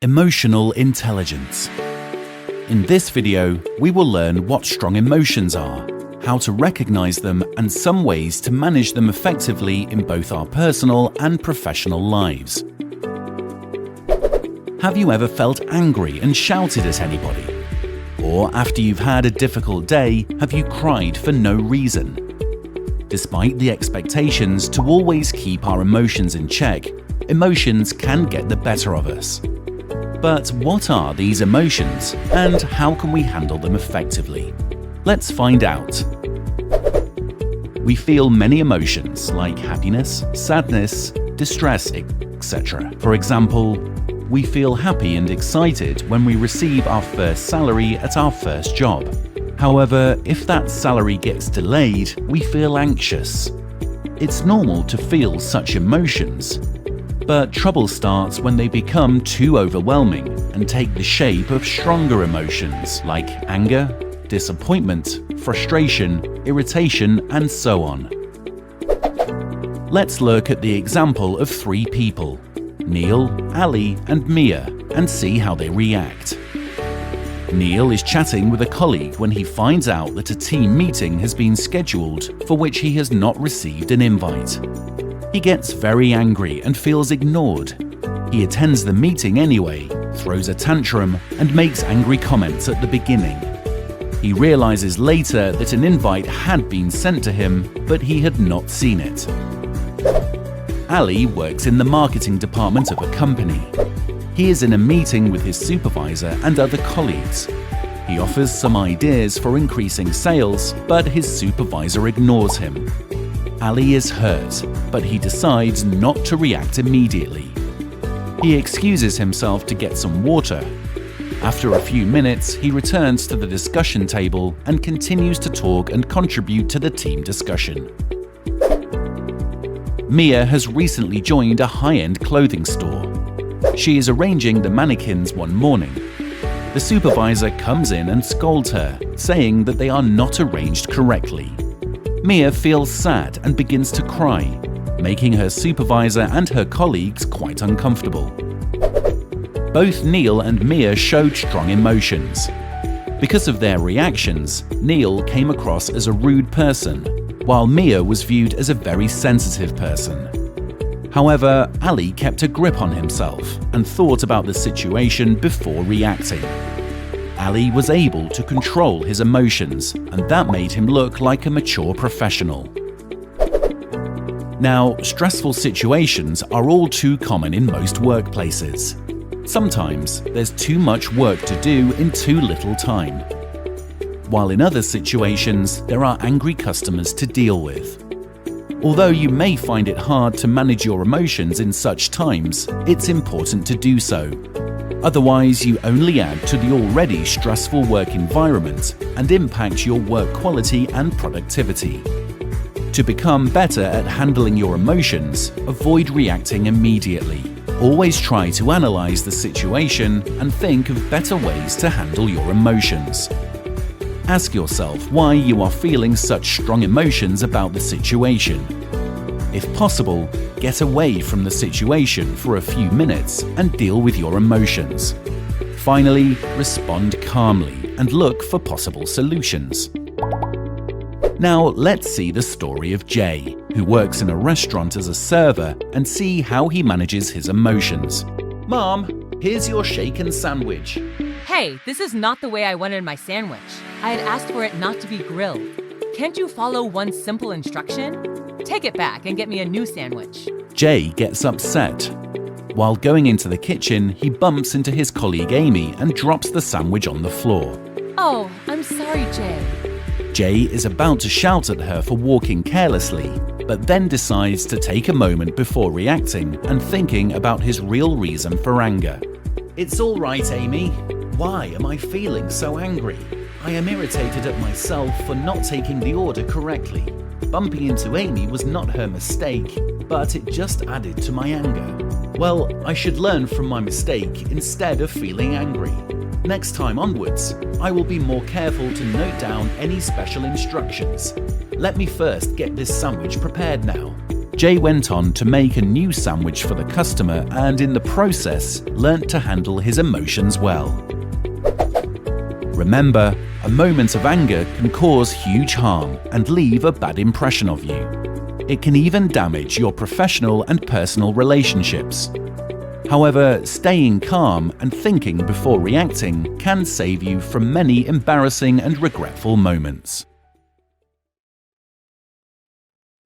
Emotional intelligence. In this video, we will learn what strong emotions are, how to recognize them, and some ways to manage them effectively in both our personal and professional lives. Have you ever felt angry and shouted at anybody? Or after you've had a difficult day, have you cried for no reason? Despite the expectations to always keep our emotions in check, emotions can get the better of us. But what are these emotions, and how can we handle them effectively? Let's find out. We feel many emotions like happiness, sadness, distress, etc. For example, we feel happy and excited when we receive our first salary at our first job. However, if that salary gets delayed, we feel anxious. It's normal to feel such emotions. But trouble starts when they become too overwhelming and take the shape of stronger emotions like anger, disappointment, frustration, irritation, and so on. Let's look at the example of three people, Neil, Ali, and Mia, and see how they react. Neil is chatting with a colleague when he finds out that a team meeting has been scheduled for which he has not received an invite. He gets very angry and feels ignored. He attends the meeting anyway, throws a tantrum, and makes angry comments at the beginning. He realizes later that an invite had been sent to him, but he had not seen it. Ali works in the marketing department of a company. He is in a meeting with his supervisor and other colleagues. He offers some ideas for increasing sales, but his supervisor ignores him. Ali is hurt, but he decides not to react immediately. He excuses himself to get some water. After a few minutes, he returns to the discussion table and continues to talk and contribute to the team discussion. Mia has recently joined a high-end clothing store. She is arranging the mannequins one morning. The supervisor comes in and scolds her, saying that they are not arranged correctly. Mia feels sad and begins to cry, making her supervisor and her colleagues quite uncomfortable. Both Neil and Mia showed strong emotions. Because of their reactions, Neil came across as a rude person, while Mia was viewed as a very sensitive person. However, Ali kept a grip on himself and thought about the situation before reacting. Ali was able to control his emotions, and that made him look like a mature professional. Now, stressful situations are all too common in most workplaces. Sometimes there's too much work to do in too little time, while in other situations there are angry customers to deal with. Although you may find it hard to manage your emotions in such times, it's important to do so. Otherwise, you only add to the already stressful work environment and impact your work quality and productivity. To become better at handling your emotions, avoid reacting immediately. Always try to analyze the situation and think of better ways to handle your emotions. Ask yourself why you are feeling such strong emotions about the situation. If possible, get away from the situation for a few minutes and deal with your emotions. Finally, respond calmly and look for possible solutions. Now let's see the story of Jay, who works in a restaurant as a server, and see how he manages his emotions. Mom, here's your shaken sandwich. Hey, this is not the way I wanted my sandwich. I had asked for it not to be grilled. Can't you follow one simple instruction? Take it back and get me a new sandwich. Jay gets upset. While going into the kitchen, he bumps into his colleague Amy and drops the sandwich on the floor. Oh, I'm sorry, Jay. Jay is about to shout at her for walking carelessly, but then decides to take a moment before reacting and thinking about his real reason for anger. It's all right, Amy. Why am I feeling so angry? I am irritated at myself for not taking the order correctly. Bumping into Amy was not her mistake, but it just added to my anger. Well, I should learn from my mistake instead of feeling angry. Next time onwards, I will be more careful to note down any special instructions. Let me first get this sandwich prepared now. Jay went on to make a new sandwich for the customer and in the process learnt to handle his emotions well. Remember, a moment of anger can cause huge harm and leave a bad impression of you. It can even damage your professional and personal relationships. However, staying calm and thinking before reacting can save you from many embarrassing and regretful moments.